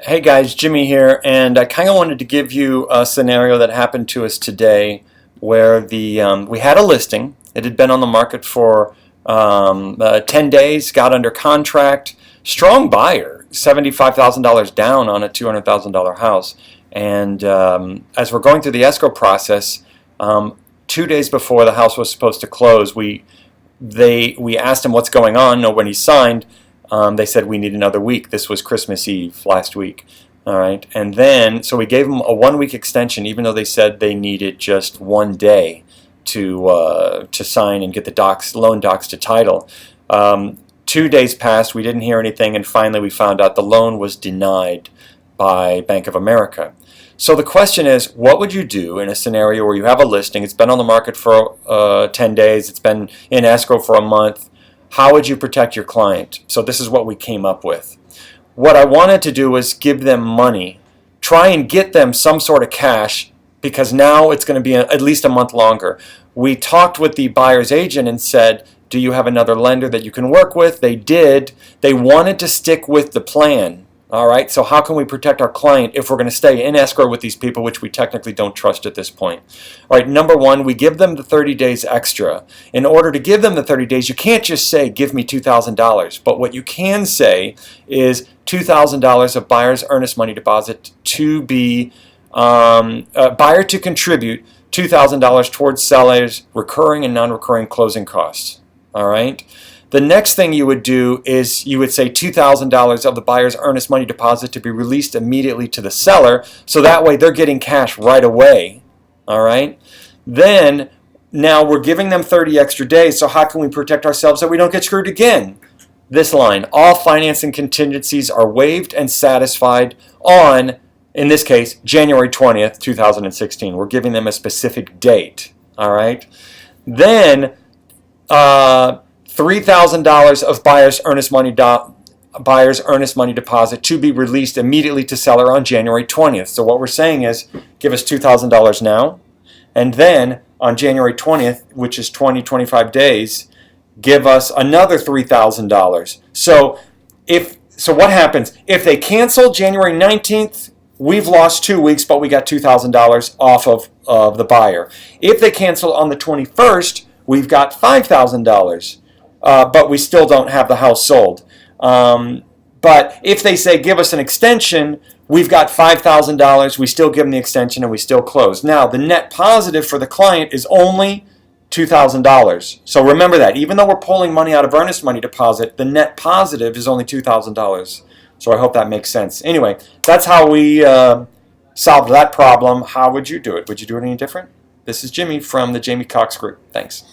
Hey guys, Jimmy here, and I kind of wanted to give you a scenario that happened to us today where we had a listing. It had been on the market for 10 days, got under contract, strong buyer, $75,000 down on a $200,000 house. And as we're going through the escrow process, 2 days before the house was supposed to close, we asked him what's going on. No, when he signed, they said we need another week. This was Christmas Eve last week. All right, and then so we gave them a 1 week extension, even though they said they needed just 1 day to sign and get the loan docs to title. 2 days passed. We didn't hear anything, and finally we found out the loan was denied by Bank of America. So the question is, what would you do in a scenario where you have a listing? It's been on the market for 10 days. It's been in escrow for a month. How would you protect your client? So this is what we came up with. What I wanted to do was give them money, try and get them some sort of cash, because now it's going to be at least a month longer. We talked with the buyer's agent and said, do you have another lender that you can work with? They did. They wanted to stick with the plan. All right, so how can we protect our client if we're going to stay in escrow with these people, which we technically don't trust at this point? All right, number one, we give them the 30 days extra. In order to give them the 30 days, you can't just say, give me $2,000. But what you can say is $2,000 of buyer's earnest money deposit to be, buyer to contribute $2,000 towards seller's recurring and non-recurring closing costs. All right? The next thing you would do is you would say $2,000 of the buyer's earnest money deposit to be released immediately to the seller, so that way they're getting cash right away. All right? Then, now we're giving them 30 extra days, so how can we protect ourselves so we don't get screwed again? This line, all financing contingencies are waived and satisfied on, in this case, January 20th, 2016. We're giving them a specific date. All right? Then, $3,000 of buyer's earnest money deposit to be released immediately to seller on January 20th. So what we're saying is, give us $2,000 now, and then on January 20th, which is 25 days, give us another $3,000. So what happens? If they cancel January 19th, we've lost 2 weeks, but we got $2,000 off of the buyer. If they cancel on the 21st, we've got $5,000. But we still don't have the house sold. But if they say, give us an extension, we've got $5,000, we still give them the extension and we still close. Now, the net positive for the client is only $2,000. So remember that. Even though we're pulling money out of earnest money deposit, the net positive is only $2,000. So I hope that makes sense. Anyway, that's how we solved that problem. How would you do it? Would you do it any different? This is Jimmy from the Jamie Cox Group. Thanks.